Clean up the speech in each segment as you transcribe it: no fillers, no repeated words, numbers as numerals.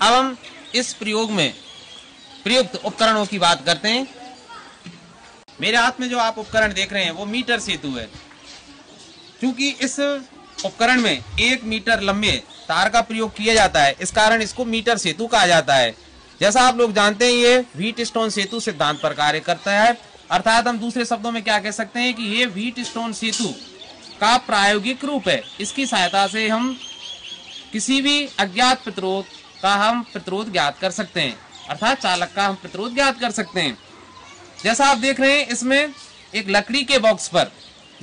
अब हम इस प्रयोग में प्रयुक्त उपकरणों की बात करते हैं। मेरे हाथ में जो आप उपकरण देख रहे हैं वो मीटर सेतु है। क्योंकि इस उपकरण में 1 मीटर लंबे तार का प्रयोग किया जाता है, इस कारण इसको मीटर सेतु कहा जाता है। जैसा आप लोग जानते हैं ये व्हीटस्टोन सेतु सिद्धांत पर कार्य करता है, अर्थात हम दूसरे शब्दों में क्या कह सकते हैं कि ये व्हीटस्टोन सेतु का प्रायोगिक रूप है। इसकी सहायता से हम किसी भी अज्ञात प्रतिरोध का हम प्रतिरोध ज्ञात कर सकते हैं, अर्थात चालक का हम प्रतिरोध ज्ञात कर सकते हैं। जैसा आप देख रहे हैं इसमें एक लकड़ी के बॉक्स पर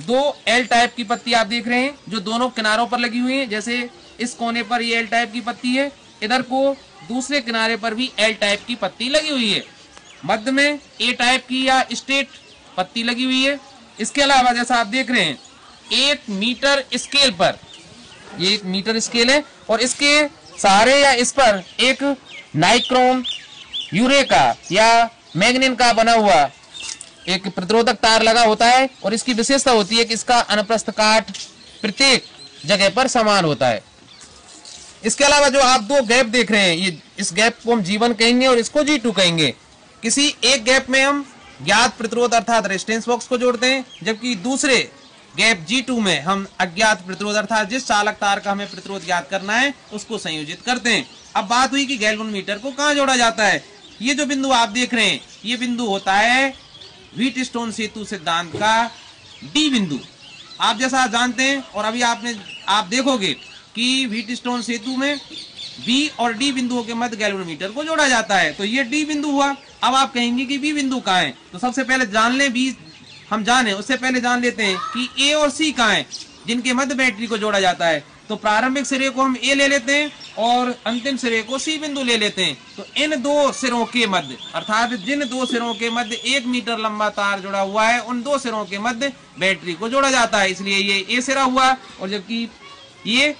2 एल टाइप की पत्ती आप देख रहे हैं जो दोनों किनारों पर लगी हुई है। जैसे इस कोने पर ये एल टाइप की पत्ती है, इधर को दूसरे किनारे पर भी एल टाइप की पत्ती लगी हुई है, मध्य में ए टाइप की या स्ट्रेट पत्ती लगी हुई है। इसके अलावा जैसा आप देख रहे हैं 1 मीटर स्केल पर, ये 1 मीटर स्केल है और इसके सहारे या इस पर एक नाइक्रोम यूरेका या मैग्नीन का बना हुआ एक प्रतिरोधक तार लगा होता है और इसकी विशेषता होती है कि इसका अनुप्रस्थ काट प्रत्येक जगह पर समान होता है। इसके अलावा जो आप 2 गैप देख रहे हैं, ये इस गैप को हम G1 कहेंगे और इसको G2 कहेंगे। किसी एक गैप में हम ज्ञात प्रतिरोध अर्थात रेजिस्टेंस बॉक्स को जोड़ते हैं, जबकि दूसरे गैप G2 में हम अज्ञात प्रतिरोध अर्थात जिस चालक तार का हमें प्रतिरोध ज्ञात करना है उसको संयोजित करते हैं। अब बात हुई कि गैल्वेनोमीटर को कहाँ जोड़ा जाता है। ये जो बिंदु आप देख रहे हैं ये बिंदु होता है व्हीटस्टोन सेतु सिद्धांत का डी बिंदु। आप जैसा जानते हैं और अभी आप देखोगे कि व्हीटस्टोन सेतु में बी और डी बिंदुओं के मध्य गैल्वेनोमीटर को जोड़ा जाता है, तो ये डी बिंदु हुआ। अब आप कहेंगे कि बी बिंदु कहाँ है, तो सबसे पहले जान लें, बी हम जाने उससे पहले जान लेते हैं कि ए और सी कहाँ है जिनके मध्य बैटरी को जोड़ा जाता है। तो प्रारंभिक सिरे को हम ए ले लेते हैं और अंतिम सिरे को सी बिंदु ले लेते हैं। तो इन 2 सिरों के मध्य अर्थात जिन 2 सिरों के मध्य 1 मीटर लंबा तार जुड़ा हुआ है उन 2 सिरों के मध्य बैटरी को जोड़ा जाता है, इसलिए ये ए सिरा हुआ और जबकि ये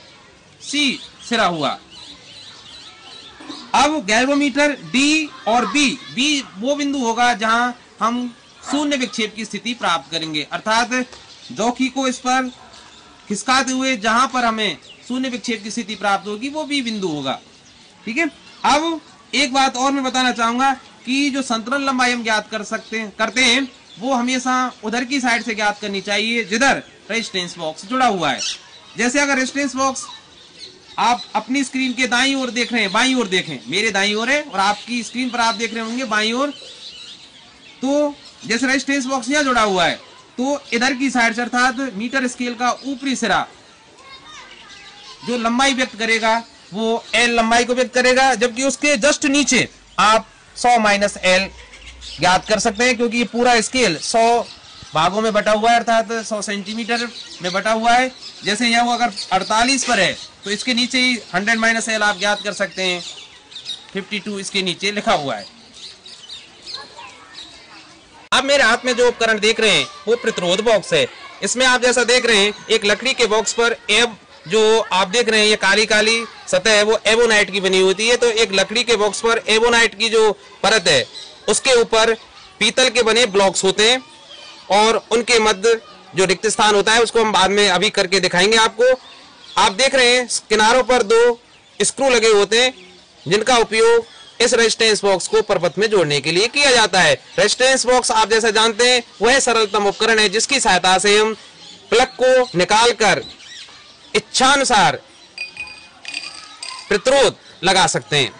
सी सिरा हुआ। अब गैल्वेनोमीटर डी और बी वो बिंदु होगा जहां हम शून्य विक्षेप की स्थिति प्राप्त करेंगे, अर्थात चौकी को इस पर खिसकाते हुए जहां पर हमें शून्य विक्षेप की स्थिति प्राप्त होगी वो बी बिंदु होगा। ठीक है। अब एक बात और मैं बताना चाहूंगा कि जो संतुलन लंबाई हम ज्ञात करते हैं वो हमेशा उधर की साइड से ज्ञात करनी चाहिए जिधर रेजिस्टेंस बॉक्स जुड़ा हुआ है। जैसे अगर रेजिस्टेंस बॉक्स आप अपनी स्क्रीन के दाईं ओर देख रहे हैं, बाईं ओर देखें, मेरे दाईं ओर है और आपकी स्क्रीन पर आप देख रहे होंगे बाईं ओर, तो जैसे रेजिस्टेंस बॉक्स यहाँ जुड़ा हुआ है तो इधर की साइड से अर्थात मीटर स्केल का ऊपरी सिरा जो लंबाई व्यक्त करेगा वो एल लंबाई को व्यक्त करेगा, जबकि उसके जस्ट नीचे आप 100 माइनस एल ज्ञात कर सकते हैं क्योंकि ये पूरा स्केल 100 भागों में बटा हुआ है अर्थात 100 सेंटीमीटर में बटा हुआ है। जैसे यहाँ अगर 48 पर है तो इसके नीचे ही 100 माइनस एल आप ज्ञात कर सकते हैं, 52 इसके नीचे लिखा हुआ है। अब मेरे हाथ में जो उपकरण देख रहे हैं वो प्रतिरोध बॉक्स है। इसमें आप जैसा देख रहे हैं एक लकड़ी के बॉक्स पर जो आप देख रहे हैं ये काली काली सतह है वो एबोनाइट की बनी होती है। तो एक लकड़ी के बॉक्स पर एबोनाइट की जो परत है उसके ऊपर पीतल के बने ब्लॉक्स होते हैं और उनके मध्य जो रिक्त स्थान होता है उसको हम बाद में अभी करके दिखाएंगे आपको। आप देख रहे हैं किनारों पर 2 स्क्रू लगे होते हैं जिनका उपयोग इस रेजिस्टेंस बॉक्स को परपथ में जोड़ने के लिए किया जाता है। रेजिस्टेंस बॉक्स आप जैसा जानते हैं वह सरलतम उपकरण है जिसकी सहायता से हम प्लग को निकालकर इच्छानुसार प्रतिरोध लगा सकते हैं।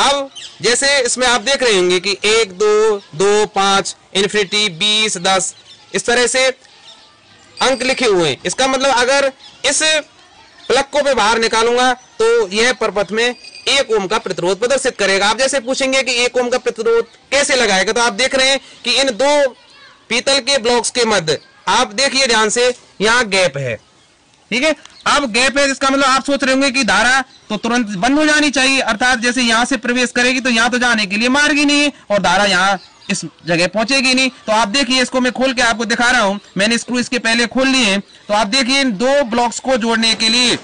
अब जैसे इसमें आप देख रहे होंगे कि 1 2 2 5 इन्फिनिटी 20 10 इस तरह से अंक लिखे हुए हैं। इसका मतलब अगर इस प्लग को मैं बाहर निकालूंगा तो यह परपथ में 1 ओम का प्रतिरोध प्रदर्शित करेगा। आप जैसे पूछेंगे कि 1 ओम का प्रतिरोध कैसे लगाएगा, तो आप देख रहे हैं कि इन 2 पीतल के ब्लॉक्स के मध्य आप देखिए ध्यान से यहाँ गैप है। ठीक है। अब गैप है जिसका मतलब आप सोच रहे होंगे कि धारा तो तुरंत बंद हो जानी चाहिए, अर्थात जैसे यहां से प्रवेश करेगी तो यहां तो जाने के लिए मार्ग ही नहीं है और धारा यहां इस जगह पहुंचेगी नहीं। तो आप देखिए इसको मैं खोल के आपको दिखा रहा हूं, मैंने स्क्रू इसके पहले खोल लिए हैं। तो आप देखिए इन 2 ब्लॉक्स को जोड़ने के लिए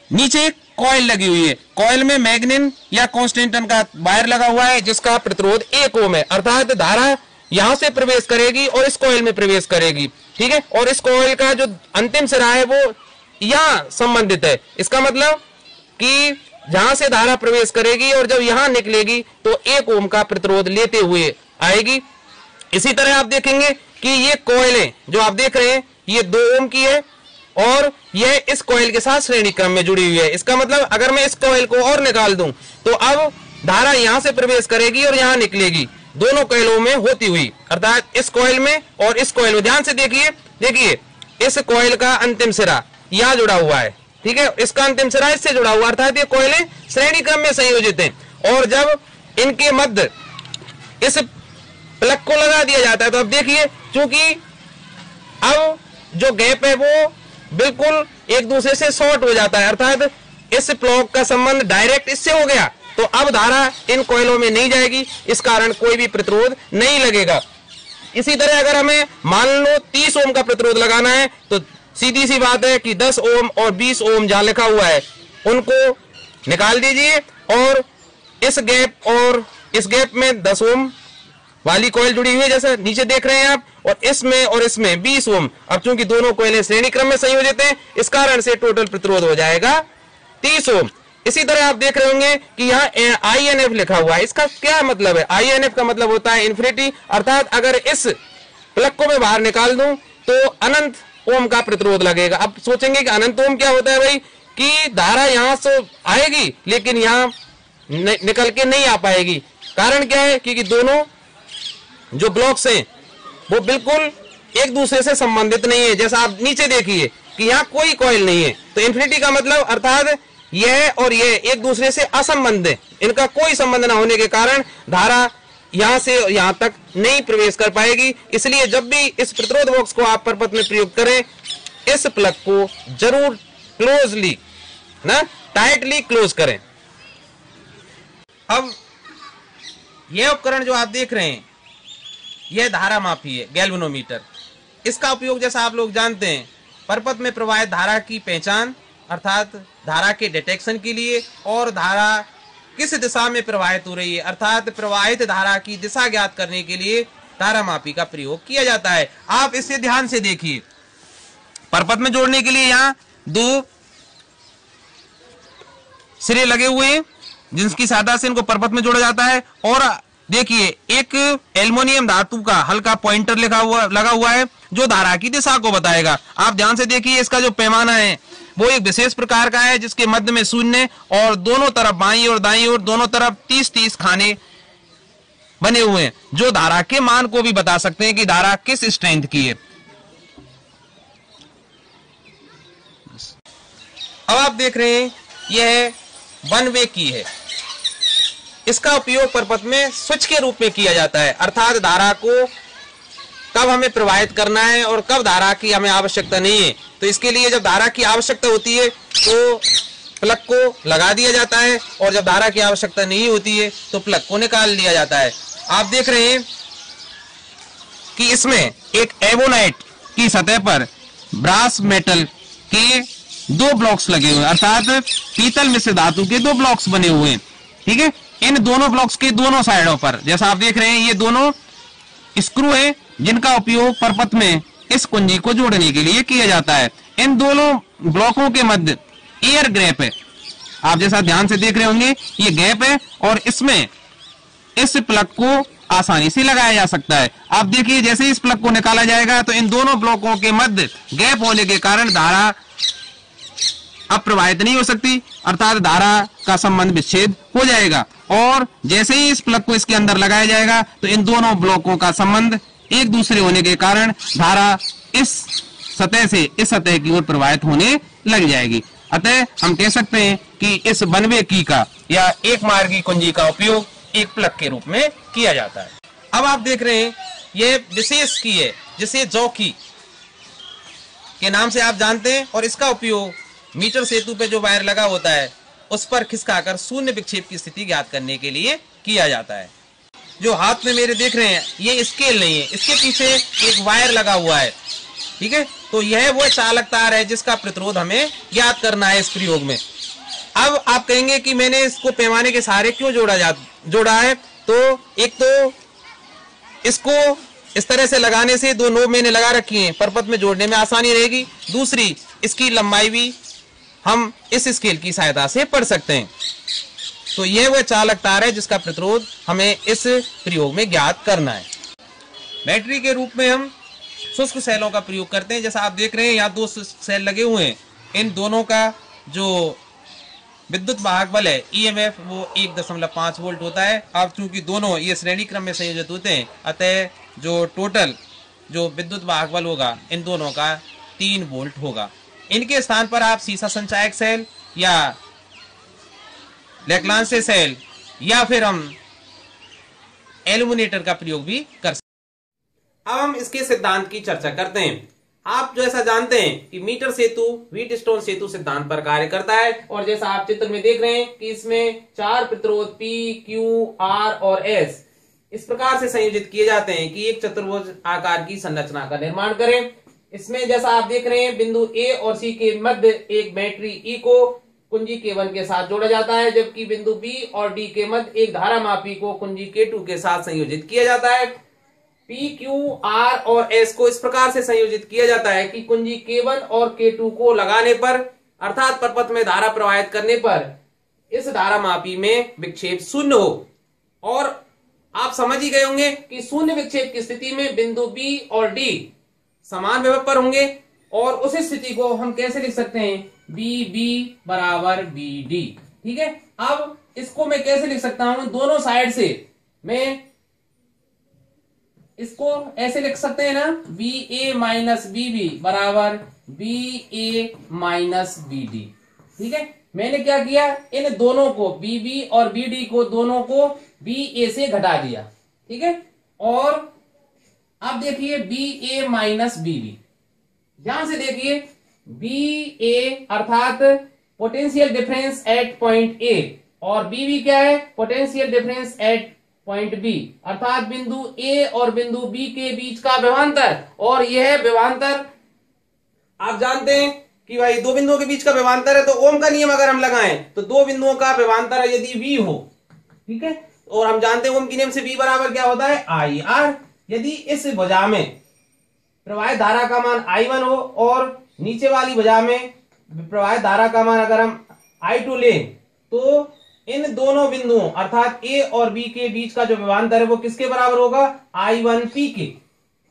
नीचे कॉइल लगी हुई है, कॉइल में मैग्नीन या कॉन्स्टेंटन का वायर लगा हुआ है जिसका प्रतिरोध 1 ओम है, अर्थात धारा यहां से प्रवेश करेगी और इस कॉइल में प्रवेश करेगी। ठीक है। और इस कॉइल का जो अंतिम सिरा है वो यहां संबंधित है। इसका मतलब कि जहां से धारा प्रवेश करेगी और जब यहां निकलेगी तो 1 ओम का प्रतिरोध लेते हुए आएगी। इसी तरह आप देखेंगे कि ये कॉइलें जो आप देख रहे हैं ये 2 ओम की है और यह इस कॉइल के साथ श्रेणी क्रम में जुड़ी हुई है। इसका मतलब अगर मैं इस कॉइल को और निकाल दूं तो अब धारा यहां से प्रवेश करेगी और यहां निकलेगी, दोनों कॉइलों में होती हुई, अर्थात इस कॉइल में और इस कॉइल में। ध्यान से देखिए इस कॉइल का अंतिम सिरा यहां जुड़ा हुआ है, ठीक है, इसका अंतिम सिरा इससे जुड़ा हुआ, अर्थात ये कॉइलें श्रेणी क्रम में संयोजित हैं। और जब इनके मध्य इस प्लग को लगा दिया जाता है तो अब देखिए, चूंकि अब जो गैप है वो बिल्कुल एक दूसरे से शॉर्ट हो जाता है, अर्थात इस प्लग का संबंध डायरेक्ट इससे हो गया, तो अब धारा इन कॉइलों में नहीं जाएगी, इस कारण कोई भी प्रतिरोध नहीं लगेगा। इसी तरह अगर हमें मान लो 30 ओम का प्रतिरोध लगाना है तो सीधी सी बात है कि 10 ओम और 20 ओम जहां लिखा हुआ है उनको निकाल दीजिए और इस गैप और इस गैप में 10 ओम वाली कॉइल जुड़ी हुई है जैसे नीचे देख रहे हैं आप, और इसमें 20 ओम। अब चूंकि दोनों कॉइलें श्रेणी क्रम में संयोजित हैं इस कारण से टोटल प्रतिरोध हो जाएगा 30 ओम। इसी तरह आप देख रहे होंगे कि यहाँ INF लिखा हुआ है, इसका क्या मतलब है? INF का मतलब होता है इन्फिनिटी, अर्थात अगर इस प्लग को मैं बाहर निकाल दूं तो अनंत ओम का प्रतिरोध लगेगा। अब सोचेंगे कि अनंत ओम क्या होता है भाई, कि धारा यहां से आएगी लेकिन यहां निकल के नहीं आ पाएगी। कारण क्या है? क्योंकि दोनों जो ब्लॉक्स हैं वो बिल्कुल एक दूसरे से संबंधित नहीं है। जैसा आप नीचे देखिए कि यहाँ कोई कॉइल नहीं है, तो इन्फिनिटी का मतलब अर्थात यह और यह एक दूसरे से असंबंध है, इनका कोई संबंध ना होने के कारण धारा यहां से यहां तक नहीं प्रवेश कर पाएगी। इसलिए जब भी इस प्रतिरोध बॉक्स को आप परपथ में प्रयोग करें, इस प्लग को जरूर क्लोजली ना टाइटली क्लोज करें। अब यह उपकरण जो आप देख रहे हैं यह धारा मापी है, गैल्वेनोमीटर। इसका उपयोग जैसा आप लोग जानते हैं परपथ में प्रवाहित धारा की पहचान अर्थात धारा के डिटेक्शन के लिए और धारा किस दिशा में प्रवाहित हो रही है अर्थात प्रवाहित धारा की दिशा ज्ञात करने के लिए धारा मापी का प्रयोग किया जाता है। आप इसे ध्यान से देखिए, परपथ में जोड़ने के लिए यहाँ 2 सिरे लगे हुए हैं जिनकी सहायता से इनको परपथ में जोड़ा जाता है। और देखिए एक एल्युमिनियम धातु का हल्का पॉइंटर लगा हुआ है जो धारा की दिशा को बताएगा। आप ध्यान से देखिए, इसका जो पैमाना है वो एक विशेष प्रकार का है जिसके मध्य में शून्य और दोनों तरफ बाईं और दाईं और दोनों तरफ 30-30 खाने बने हुए हैं जो धारा के मान को भी बता सकते हैं कि धारा किस स्ट्रेंथ की है। अब आप देख रहे हैं यह 1 वे की है। इसका उपयोग परपथ में स्विच के रूप में किया जाता है, अर्थात धारा को कब हमें प्रवाहित करना है और कब धारा की हमें आवश्यकता नहीं है। तो इसके लिए जब धारा की आवश्यकता होती है तो प्लग को लगा दिया जाता है और जब धारा की आवश्यकता नहीं होती है तो प्लग को निकाल दिया जाता है। आप देख रहे हैं कि इसमें एक एबोनाइट की सतह पर ब्रास मेटल के 2 ब्लॉक्स लगे हुए हैं, अर्थात पीतल मिश्र धातु के 2 ब्लॉक्स बने हुए हैं। ठीक है, इन दोनों ब्लॉक्स के दोनों साइडों पर जैसा आप देख रहे हैं ये दोनों स्क्रू है जिनका उपयोग परपथ में इस कुंजी को जोड़ने के लिए किया जाता है। इन दोनों ब्लॉकों के मध्य एयर गैप है, आप जैसा ध्यान से देख रहे होंगे ये गैप है और इसमें इस प्लग को आसानी से लगाया जा सकता है। आप देखिए जैसे ही इस प्लग को निकाला जाएगा तो इन दोनों ब्लॉकों के मध्य गैप होने के कारण धारा अब प्रवाहित नहीं हो सकती, अर्थात धारा का संबंध विच्छेद हो जाएगा। और जैसे ही इस प्लग को इसके अंदर लगाया जाएगा तो इन दोनों ब्लॉकों का संबंध एक दूसरे होने के कारण धारा इस सतह से इस सतह की ओर प्रवाहित होने लग जाएगी। अतः हम कह सकते हैं कि इस 1 वे की का या एक मार्गी कुंजी का उपयोग एक प्लग के रूप में किया जाता है। अब आप देख रहे हैं ये विशेष की है जिसे जॉकी के नाम से आप जानते हैं और इसका उपयोग मीटर सेतु पे जो वायर लगा होता है उस पर खिसकाकर शून्य विक्षेप की स्थिति ज्ञात करने के लिए किया जाता है। जो हाथ में मेरे देख रहे हैं ये स्केल नहीं है, इसके पीछे एक वायर लगा हुआ है। ठीक है, तो यह वो चालक तार है जिसका प्रतिरोध हमें ज्ञात करना है इस प्रयोग में। अब आप कहेंगे कि मैंने इसको पैमाने के सहारे क्यों जोड़ा है, तो एक तो इसको इस तरह से लगाने से 2 नोब मैंने लगा रखी हैं, परपथ में जोड़ने में आसानी रहेगी। दूसरी इसकी लंबाई भी हम इस स्केल की सहायता से पढ़ सकते हैं। तो यह वह चालक तार है जिसका प्रतिरोध हमें इस प्रयोग में ज्ञात करना है। बैटरी के रूप में हम शुष्क सेलों का प्रयोग करते हैं। जैसा आप देख रहे हैं यहाँ दो सेल लगे हुए हैं, इन दोनों का जो विद्युत वाहक बल है ईएमएफ वो 1.5 वोल्ट होता है। अब चूंकि दोनों ये श्रेणी क्रम में संयोजित होते हैं, अतः जो टोटल जो विद्युत वाहक बल होगा इन दोनों का 3 वोल्ट होगा। इनके स्थान पर आप सीसा संचायक सेल या लेक्लांसे सेल या फिर हम एल्यूमिनेटर का प्रयोग भी कर सकते हैं। अब हम इसके सिद्धांत की चर्चा करते हैं। आप जैसा जानते हैं कि मीटर सेतु व्हीटस्टोन सेतु सिद्धांत पर कार्य करता है, और जैसा आप चित्र में देख रहे हैं कि इसमें 4 प्रतिरोध P, Q, R और S इस प्रकार से संयोजित किए जाते हैं कि एक चतुर्भुज आकार की संरचना का निर्माण करें। इसमें जैसा आप देख रहे हैं बिंदु A और C के मध्य एक बैटरी E को कुंजी K1 के साथ जोड़ा जाता है, जबकि बिंदु B और D के मध्य एक धारा मापी को कुंजी K2 के साथ संयोजित किया जाता है। P, Q, R और S को इस प्रकार से संयोजित किया जाता है कि कुंजी K1 और K2 को लगाने पर अर्थात परपथ में धारा प्रवाहित करने पर इस धारा मापी में विक्षेप शून्य हो। और आप समझ ही गए होंगे कि शून्य विक्षेप की स्थिति में बिंदु B और D समान विभव पर होंगे, और उस स्थिति को हम कैसे लिख सकते हैं, BB बराबर BD। ठीक है, अब इसको मैं कैसे लिख सकता हूं, दोनों साइड से मैं इसको ऐसे लिख सकते हैं ना, BA माइनस BB बराबर BA माइनस BD। ठीक है, मैंने क्या किया, इन दोनों को BB और BD को दोनों को BA से घटा दिया। ठीक है, और अब देखिए BA माइनस BB, ध्यान से देखिए BA अर्थात potential difference at point A और BB क्या है, potential difference at point B अर्थात बिंदु A और बिंदु B के बीच का विभवांतर। और यह विभवांतर आप जानते हैं कि भाई दो बिंदुओं के बीच का विभवांतर है, तो ओम का नियम अगर हम लगाएं तो दो बिंदुओं का विभवांतर यदि V हो, ठीक है, और हम जानते हैं ओम के नियम से V बराबर क्या होता है, IR। यदि इस भुजा में प्रवाहित धारा का मान I1 हो और नीचे वाली भुजा में प्रवाहित धारा का मान अगर हम I2 लें, तो इन दोनों बिंदुओं अर्थात A और B के बीच का जो विभवांतर है वो किसके बराबर होगा, I1P के।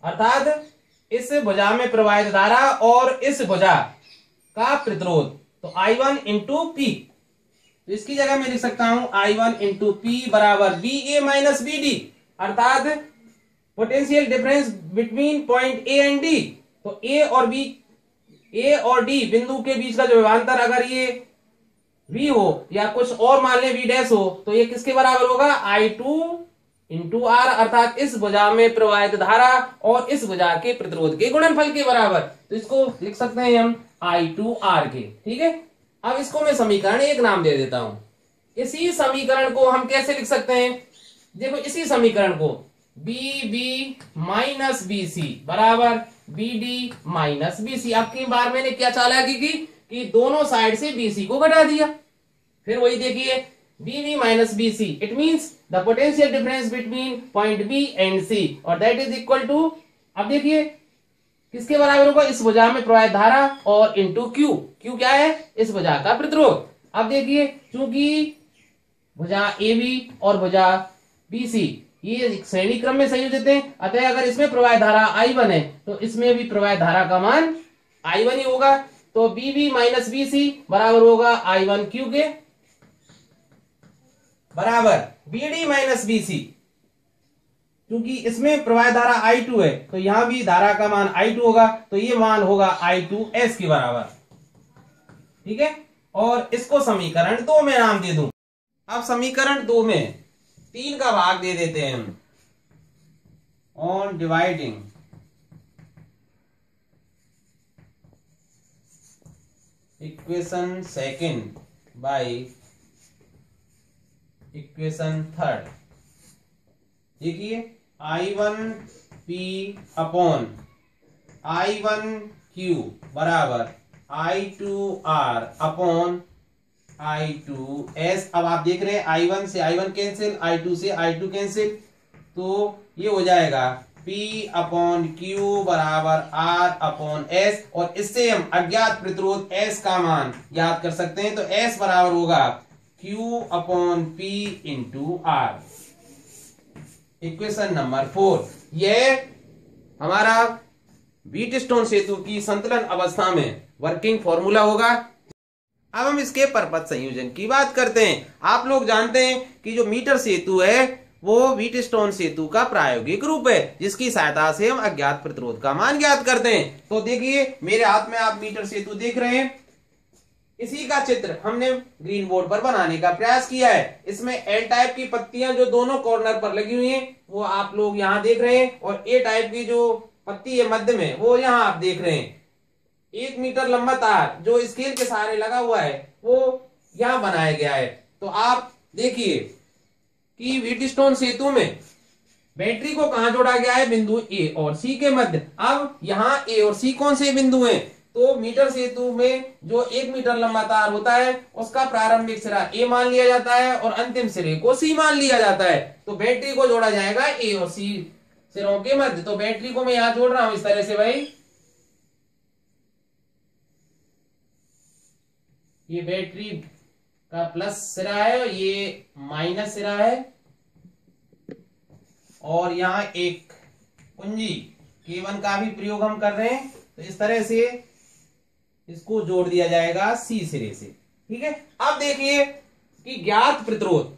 अर्थात इस भुजा में प्रवाहित धारा और इस भुजा का प्रतिरोध, तो I1 इंटू P। तो इसकी जगह मैं लिख सकता हूं I1 इंटू P बराबर BA माइनस BD अर्थात potential difference between point A and D। तो A और D बिंदु के बीच का जो विभवांतर अगर ये V हो या कुछ और मान ले V डैश हो, तो ये किसके बराबर होगा, I2 इंटू R अर्थात इस भुजा में प्रवाहित धारा और इस भुजा के प्रतिरोध के गुणनफल के बराबर। तो इसको लिख सकते हैं हम I2R के। ठीक है, अब इसको मैं समीकरण 1 नाम दे देता हूं। इसी समीकरण को हम कैसे लिख सकते हैं, देखो इसी समीकरण को BB माइनस BC बराबर BD माइनस BC। अब की बार मैंने क्या चालाकी की कि दोनों साइड से BC को घटा दिया। फिर वही देखिए BB minus BC, it means the potential difference between point B and C और दैट इज इक्वल टू, अब देखिए किसके बराबर होगा, इस भुजा में प्रवाहित धारा और इंटू Q। Q क्या है, इस भुजा का प्रतिरोध। अब देखिए चूंकि भुजा AB और भुजा BC ये श्रेणी क्रम में संयोजित है, अतः अगर इसमें प्रवाहित धारा I1 है तो इसमें भी प्रवाहित धारा का मान I1 ही होगा। तो BB माइनस BC बराबर होगा I1Q के बराबर BD माइनस BC। क्योंकि इसमें प्रवाहित धारा I2 है तो यहां भी धारा का मान I2 होगा, तो ये मान होगा I2S के बराबर। ठीक है, और इसको समीकरण 2 में नाम दे दूं। अब समीकरण 2 में 3 का भाग दे देते हैं हम। On dividing equation second by equation third, देखिए I1P अपॉन I1Q बराबर I2R अपॉन I2S। अब आप देख रहे हैं I1 से I1 कैंसिल, I2 से I2 कैंसिल, तो ये हो जाएगा P अपॉन Q बराबर R अपॉन S, और इससे हम अज्ञात प्रतिरोध S का मान याद कर सकते हैं। तो S बराबर होगा Q upon P into R। Equation number 4, यह हमारा व्हीटस्टोन सेतु की संतुलन अवस्था में वर्किंग फॉर्मूला होगा। अब हम इसके परपथ संयोजन की बात करते हैं। आप लोग जानते हैं कि जो मीटर सेतु है वो व्हीटस्टोन सेतु का प्रायोगिक रूप है, जिसकी सहायता से हम अज्ञात प्रतिरोध का मान ज्ञात करते हैं। तो देखिए मेरे हाथ में आप मीटर सेतु देख रहे हैं, इसी का चित्र हमने ग्रीन बोर्ड पर बनाने का प्रयास किया है। इसमें एल टाइप की पत्तियां जो दोनों कॉर्नर पर लगी हुई हैं वो आप लोग यहाँ देख रहे हैं, और ए टाइप की जो पत्ती है मध्य में वो यहाँ आप देख रहे हैं। 1 मीटर लंबा तार जो स्केल के सहारे लगा हुआ है वो यहाँ बनाया गया है। तो आप देखिए कि व्हीटस्टोन सेतु में बैटरी को कहां जोड़ा गया है, बिंदु ए और सी के मध्य। अब यहाँ ए और सी कौन से बिंदु हैं, तो मीटर सेतु में जो 1 मीटर लंबा तार होता है उसका प्रारंभिक सिरा ए मान लिया जाता है और अंतिम सिरे को सी मान लिया जाता है। तो बैटरी को जोड़ा जाएगा ए और सी सिरों के मध्य। तो बैटरी को मैं यहां जोड़ रहा हूं इस तरह से भाई, ये बैटरी का प्लस सिरा है, ये माइनस सिरा है, और यहां एक कुंजी K1 का भी प्रयोग हम कर रहे हैं। तो इस तरह से इसको जोड़ दिया जाएगा सी सिरे से। ठीक है, अब देखिए कि ज्ञात प्रतिरोध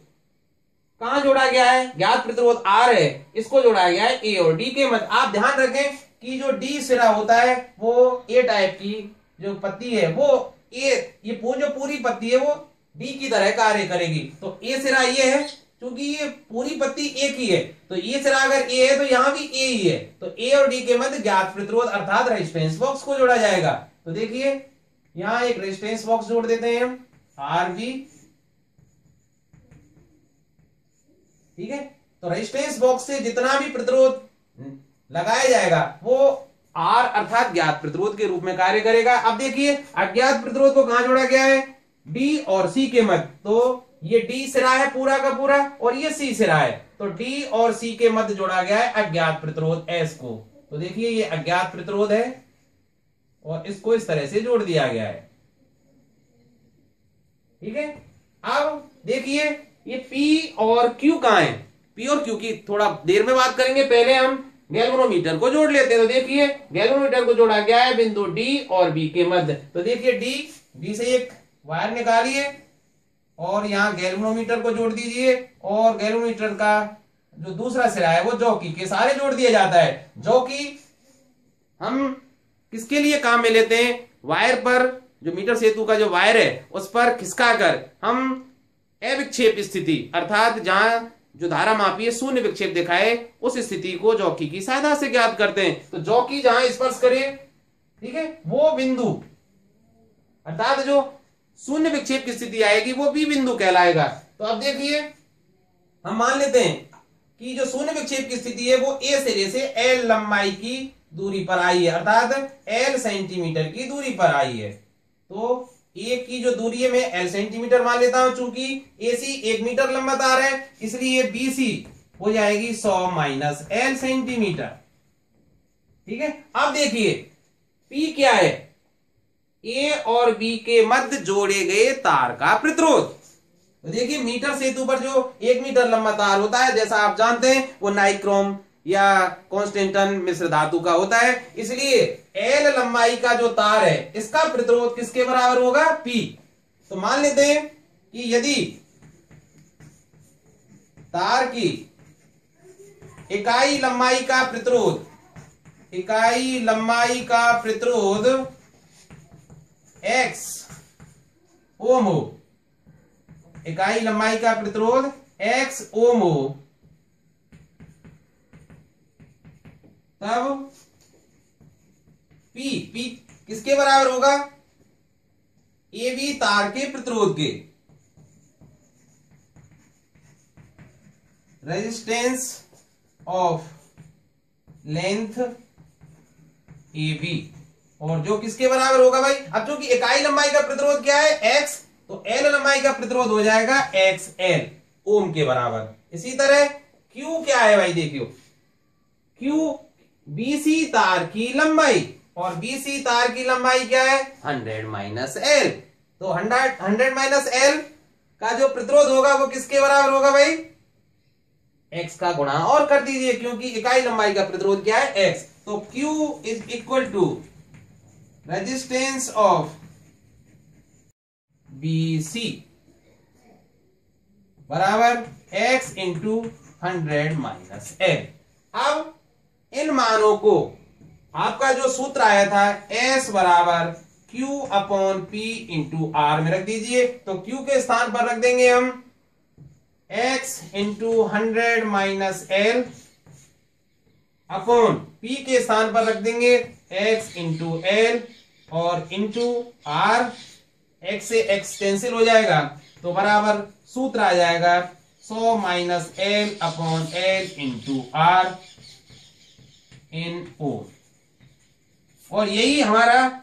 कहां जोड़ा गया है, ज्ञात प्रतिरोध R है, इसको जोड़ा गया है ए और डी के मध्य। आप ध्यान रखें कि जो डी सिरा होता है वो ए टाइप की जो पत्ती है वो ए, ये जो पूरी पत्ती है वो डी की तरह कार्य करेगी। तो ए सिरा ये है, क्योंकि ये पूरी पत्ती एक ही है, तो ये सिरा अगर ए है तो यहां भी ए ही है। तो ए और डी के मध्य ज्ञात प्रतिरोध अर्थात रेजिस्टेंस बॉक्स को जोड़ा जाएगा। तो देखिए यहां एक रेजिस्टेंस बॉक्स जोड़ देते हैं हम आर बी। ठीक है, तो रेजिस्टेंस बॉक्स से जितना भी प्रतिरोध लगाया जाएगा वो आर अर्थात ज्ञात प्रतिरोध के रूप में कार्य करेगा। अब देखिए अज्ञात प्रतिरोध को कहां जोड़ा गया है, डी और सी के मध्य। तो ये डी सिरा है पूरा का पूरा और ये सी सिरा है, तो डी और सी के मध्य जोड़ा गया है अज्ञात प्रतिरोध एस को। तो देखिए ये अज्ञात प्रतिरोध है और इसको इस तरह से जोड़ दिया गया है। ठीक है, अब देखिए ये P और Q कहां है, P और Q की थोड़ा देर में बात करेंगे, पहले हम गैल्वेनोमीटर को जोड़ लेते हैं। तो देखिए गैल्वेनोमीटर को जोड़ा गया है बिंदु D और B के मध्य। तो देखिए D से एक वायर निकालिए और यहां गैल्वेनोमीटर को जोड़ दीजिए, और गैल्वेनोमीटर का जो दूसरा सिरा है वो जॉकी के सहारे जोड़ दिया जाता है। जॉकी हम किसके लिए काम में लेते हैं, वायर पर जो मीटर सेतु का जो वायर है उस पर खिसका कर हम अविक्षेप स्थिति अर्थात जहां जो धारा मापी है शून्य विक्षेप दिखाए उस स्थिति को जॉकी की सहायता से ज्ञात करते हैं। तो जॉकी जहां स्पर्श करे, ठीक है, वो बिंदु अर्थात जो शून्य विक्षेप की स्थिति आएगी वो बी बिंदु कहलाएगा। तो अब देखिए हम मान लेते हैं कि जो शून्य विक्षेप की स्थिति है वो ए सिरे से एल लंबाई की दूरी पर आई है, अर्थात एल सेंटीमीटर की दूरी पर आई है। तो ए की जो दूरी है मैं एल सेंटीमीटर मान लेता हूं, चूंकि एसी 1 मीटर लंबा तार है इसलिए बीसी हो जाएगी 100 माइनस एल सेंटीमीटर। ठीक है, अब देखिए पी क्या है, ए और बी के मध्य जोड़े गए तार का प्रतिरोध। तो देखिए मीटर सेतु पर जो 1 मीटर लंबा तार होता है जैसा आप जानते हैं वो नाइक्रोम या कॉन्स्टेंटन मिश्र धातु का होता है, इसलिए एल लंबाई का जो तार है इसका प्रतिरोध किसके बराबर होगा, P। तो मान लेते हैं कि यदि तार की इकाई लंबाई का प्रतिरोध x ओम हो, इकाई लंबाई का प्रतिरोध x ओम हो, तब P किसके बराबर होगा, ए बी तार के प्रतिरोध के। Resistance of length A B, और जो किसके बराबर होगा भाई, अब चूंकि इकाई लंबाई का प्रतिरोध क्या है x, तो एल लंबाई का प्रतिरोध हो जाएगा XL ओम के बराबर। इसी तरह Q क्या है भाई, देखियो क्यू बीसी तार की लंबाई, और बीसी तार की लंबाई क्या है 100 माइनस एल। तो 100 माइनस एल का जो प्रतिरोध होगा वो किसके बराबर होगा भाई, एक्स का गुणा और कर दीजिए, क्योंकि इकाई लंबाई का प्रतिरोध क्या है एक्स। तो Q is equal to resistance of BC बराबर x इंटू 100 माइनस एल। अब इन मानों को आपका जो सूत्र आया था S बराबर Q upon P into R में रख दीजिए। तो Q के स्थान पर रख देंगे हम x into 100 minus L upon P के स्थान पर रख देंगे x इंटू एल और इंटू R, x से x कैंसिल हो जाएगा तो बराबर सूत्र आ जाएगा 100 minus L upon L into R इन ओम। और यही हमारा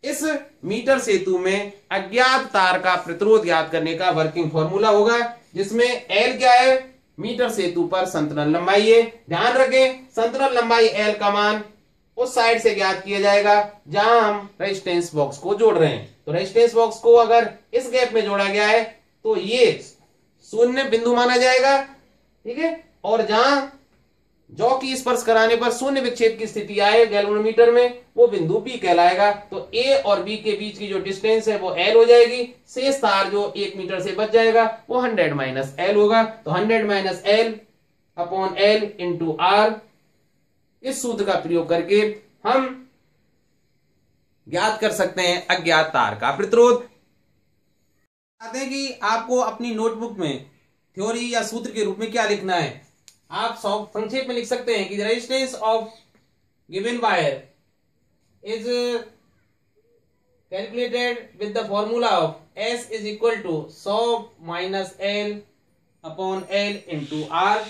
इस मीटर सेतु में अज्ञात तार का प्रतिरोध ज्ञात करने का वर्किंग फॉर्मूला होगा, जिसमें L क्या है, मीटर सेतु पर संतुलन लंबाई है। ध्यान रखें संतुलन लंबाई L का मान उस साइड से ज्ञात किया जाएगा जहां हम रेजिस्टेंस बॉक्स को जोड़ रहे हैं। तो रेजिस्टेंस बॉक्स को अगर इस गैप में जोड़ा गया है तो ये शून्य बिंदु माना जाएगा, ठीक है। और जहां जौ की स्पर्श कराने पर शून्य विक्षेप की स्थिति आए गैल्वेनोमीटर में, वो बिंदु P कहलाएगा। तो A और B के बीच की जो डिस्टेंस है वो L हो जाएगी। शेष तार जो 1 मीटर से बच जाएगा वो 100 माइनस एल होगा। तो 100 minus L upon L into R, इस सूत्र का प्रयोग करके हम ज्ञात कर सकते हैं अज्ञात तार का प्रतिरोध। चाहते हैं कि आपको अपनी नोटबुक में थ्योरी या सूत्र के रूप में क्या लिखना है, आप संक्षेप में लिख सकते हैं कि resistance of given wire is calculated with the formula of S is equal to 100 minus L upon L into R.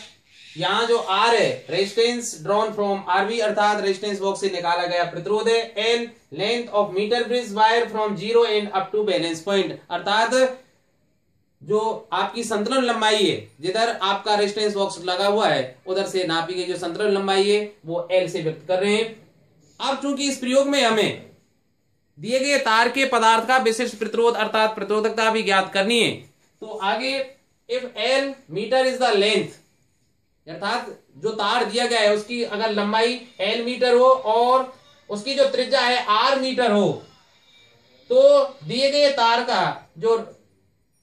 यहां जो R है रेजिस्टेंस ड्रॉन फ्रॉम RB अर्थात रेजिस्टेंस बॉक्स से निकाला गया प्रतिरोध है। L length of metre bridge wire from zero end up to balance point, अर्थात जो आपकी संतुलन लंबाई है, जिधर आपका रेजिस्टेंस बॉक्स लगा हुआ है उधर से नापी गई जो संतुलन लंबाई है वो L से व्यक्त कर रहे हैं। अब चूंकि इस प्रयोग में हमें दिए गए तार के पदार्थ का विशिष्ट प्रतिरोध अर्थात प्रतिरोधकता भी ज्ञात करनी है, तो आगे if L metre is the length, अर्थात जो तार दिया गया है उसकी अगर लंबाई L मीटर हो और उसकी जो त्रिज्या है R मीटर हो, तो दिए गए तार का जो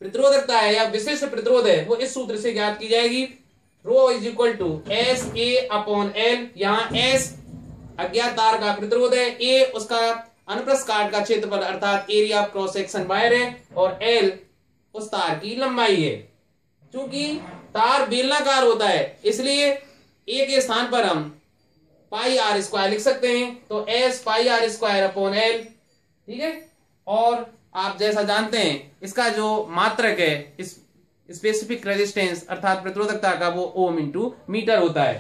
प्रतिरोधकता है या विशिष्ट प्रतिरोध है वो इस सूत्र से ज्ञात की जाएगी। Rho is equal to S A upon L. यहाँ एस अज्ञात तार का प्रतिरोध है, ए उसका अनुप्रस्थ काट का क्षेत्रफल अर्थात area of cross section wire है, और एल उस तार की लंबाई है। चूंकि तार बेलनाकार होता है इसलिए ए के स्थान पर हम पाई आर स्क्वायर लिख सकते हैं। तो S pi R square upon L, ठीक है। और आप जैसा जानते हैं इसका जो मात्रक है इस स्पेसिफिक रेजिस्टेंस अर्थात प्रतिरोधकता का वो ओम इंटू मीटर होता है।